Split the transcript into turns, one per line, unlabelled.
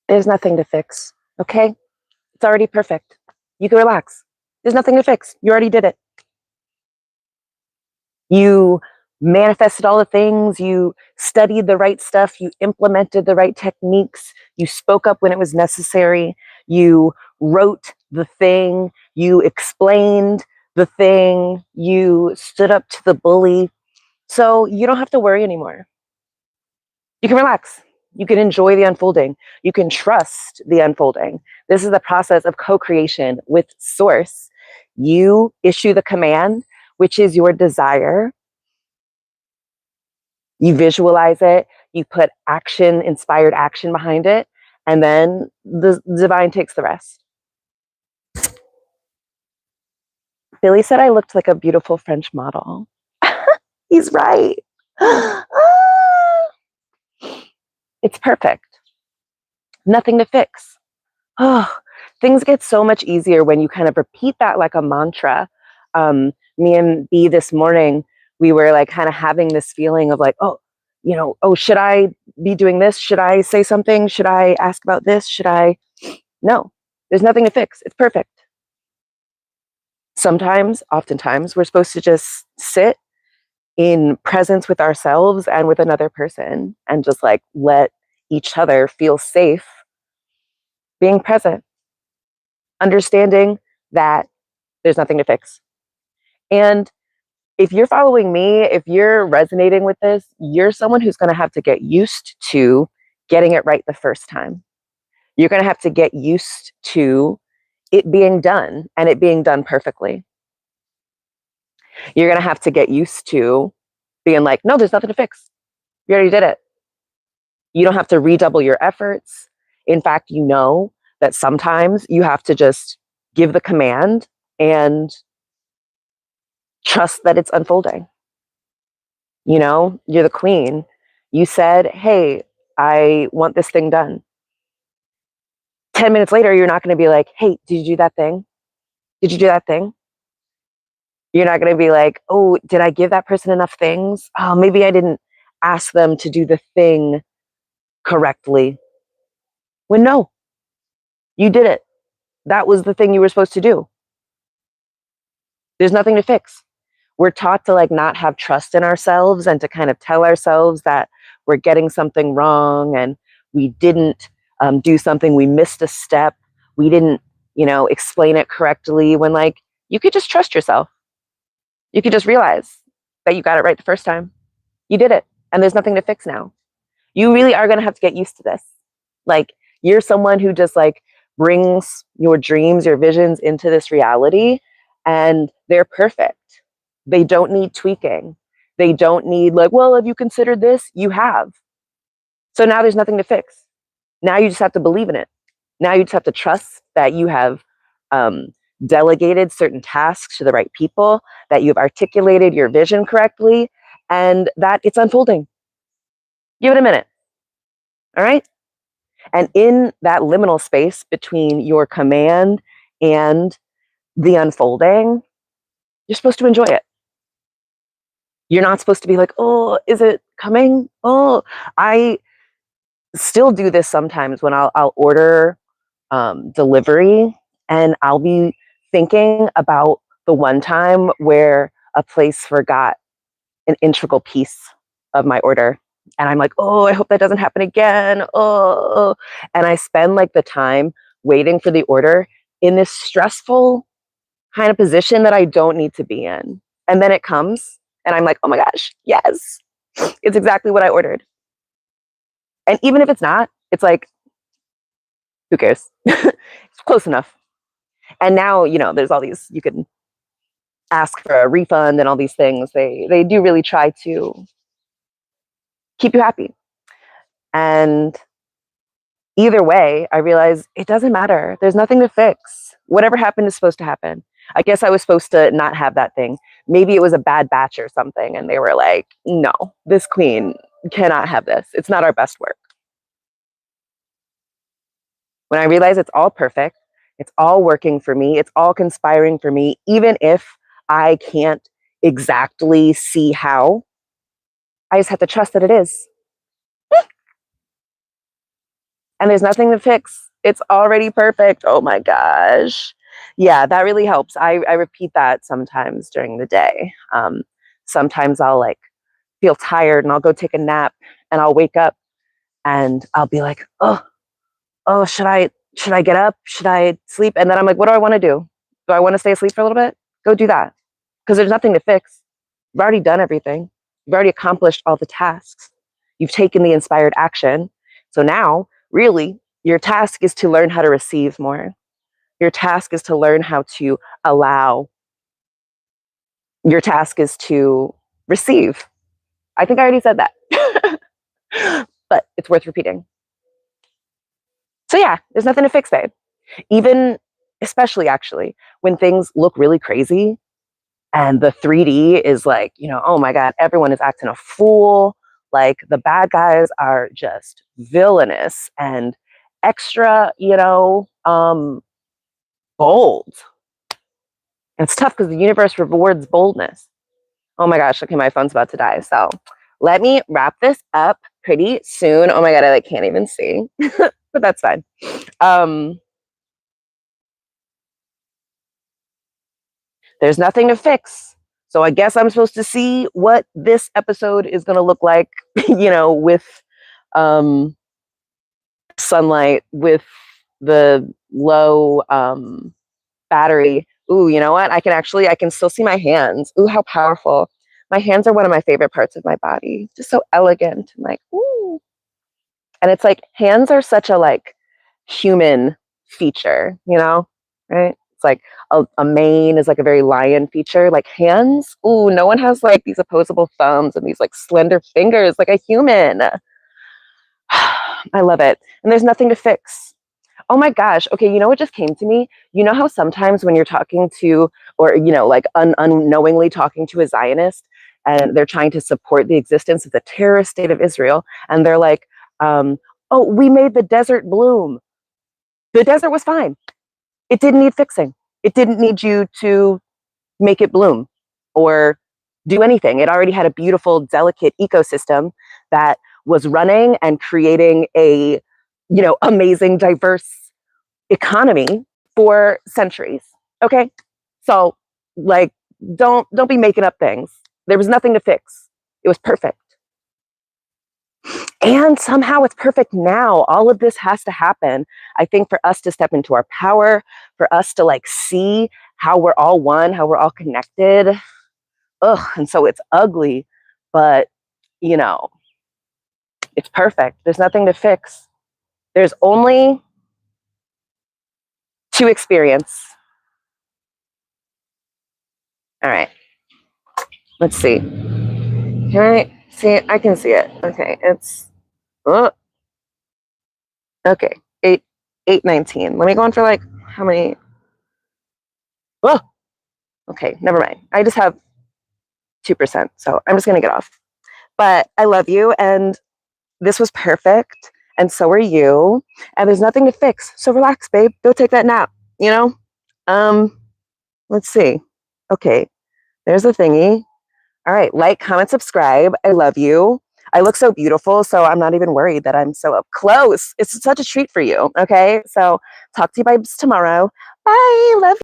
There's nothing to fix, okay? It's already perfect. You can relax. There's nothing to fix. You already did it. You manifested all the things. You studied the right stuff. You implemented the right techniques. You spoke up when it was necessary. You wrote the thing. You explained the thing. You stood up to the bully. So you don't have to worry anymore. You can relax. You can enjoy the unfolding. You can trust the unfolding. This is the process of co-creation with source. You issue the command, which is your desire. You visualize it. You put action, inspired action behind it. And then the divine takes the rest. Billy said I looked like a beautiful French model. He's right. It's perfect. Nothing to fix. Oh, things get so much easier when you kind of repeat that like a mantra. Me and B this morning, we were like kind of having this feeling of like, oh, should I be doing this? Should I say something? Should I ask about this? No, there's nothing to fix. It's perfect. Oftentimes, we're supposed to just sit in presence with ourselves and with another person and just like let each other feel safe being present, understanding that there's nothing to fix. And if you're following me, if you're resonating with this, you're someone who's going to have to get used to getting it right the first time. You're going to have to get used to it being done and it being done perfectly. You're going to have to get used to being like, no, there's nothing to fix. You already did it. You don't have to redouble your efforts. In fact, you know that sometimes you have to just give the command and trust that it's unfolding. You're the queen. You said, hey, I want this thing done. 10 minutes later, you're not going to be like, hey, did you do that thing? Did you do that thing? You're not going to be like, oh, did I give that person enough things? Oh, maybe I didn't ask them to do the thing correctly. When no, you did it. That was the thing you were supposed to do. There's nothing to fix. We're taught to like not have trust in ourselves and to kind of tell ourselves that we're getting something wrong and we didn't do something, we missed a step, we didn't, explain it correctly, when like you could just trust yourself. You could just realize that you got it right the first time. You did it, and there's nothing to fix now. You really are going to have to get used to this. Like, you're someone who just like brings your dreams, your visions into this reality, and they're perfect. They don't need tweaking. They don't need like, well, have you considered this? You have. So now there's nothing to fix. Now you just have to believe in it. Now you just have to trust that you have delegated certain tasks to the right people, that you've articulated your vision correctly, and that it's unfolding. Give it a minute. All right? And in that liminal space between your command and the unfolding, you're supposed to enjoy it. You're not supposed to be like, oh, is it coming? Oh, I still do this sometimes when I'll order delivery, and I'll be thinking about the one time where a place forgot an integral piece of my order. And I'm like, oh, I hope that doesn't happen again. Oh, and I spend like the time waiting for the order in this stressful kind of position that I don't need to be in. And then it comes, and I'm like, oh my gosh, yes, it's exactly what I ordered. And even if it's not, it's like, who cares? It's close enough. And now, there's all these, you can ask for a refund and all these things. They do really try to keep you happy. And either way, I realize it doesn't matter. There's nothing to fix. Whatever happened is supposed to happen. I guess I was supposed to not have that thing. Maybe it was a bad batch or something, and they were like, no, this queen cannot have this. It's not our best work. When I realize it's all perfect, it's all working for me, it's all conspiring for me, even if I can't exactly see how, I just have to trust that it is. and there's nothing to fix. It's already perfect. Oh my gosh. Yeah, that really helps. I repeat that sometimes during the day. Sometimes I'll like feel tired and I'll go take a nap and I'll wake up and I'll be like, oh, should I get up? Should I sleep? And then I'm like, what do I want to do? Do I want to stay asleep for a little bit? Go do that. Because there's nothing to fix. You've already done everything. You've already accomplished all the tasks. You've taken the inspired action. So now, really, your task is to learn how to receive more. Your task is to learn how to allow. Your task is to receive. I think I already said that. But it's worth repeating. So yeah, there's nothing to fix, babe. Even, especially actually, when things look really crazy and the 3D is like, oh my God, everyone is acting a fool. Like the bad guys are just villainous and extra, bold. And it's tough because the universe rewards boldness. Oh my gosh, okay, my phone's about to die. So let me wrap this up pretty soon. Oh my God, I like can't even see, but that's fine. There's nothing to fix. So I guess I'm supposed to see what this episode is going to look like, with sunlight, with the low battery. Ooh, you know what? I can still see my hands. Ooh, how powerful. My hands are one of my favorite parts of my body. Just so elegant and like, ooh. And it's like hands are such a like human feature, right? It's like a mane is like a very lion feature. Like hands, ooh, no one has like these opposable thumbs and these like slender fingers like a human. I love it. And there's nothing to fix. Oh my gosh. Okay, you know what just came to me? You know how sometimes when you're talking to, or, like unknowingly talking to a Zionist and they're trying to support the existence of the terrorist state of Israel, and they're like, oh, we made the desert bloom. The desert was fine. It didn't need fixing. It didn't need you to make it bloom or do anything. It already had a beautiful, delicate ecosystem that was running and creating a, amazing, diverse economy for centuries. Okay. So like, don't be making up things. There was nothing to fix. It was perfect. And somehow it's perfect now. All of this has to happen, I think, for us to step into our power, for us to like see how we're all one, how we're all connected. Ugh, and so it's ugly, but it's perfect. There's nothing to fix. There's only to experience. All right. Let's see. Can I see it? I can see it. Okay. It's okay. 8:19. Let me go on for like how many? Oh, okay. Never mind. I just have 2%. So I'm just gonna get off. But I love you, and this was perfect, and so are you. And there's nothing to fix. So relax, babe. Go take that nap. Let's see. Okay, there's a thingy. All right, like, comment, subscribe. I love you. I look so beautiful, so I'm not even worried that I'm so up close. It's such a treat for you. Okay, so talk to you vibes tomorrow. Bye. Love you.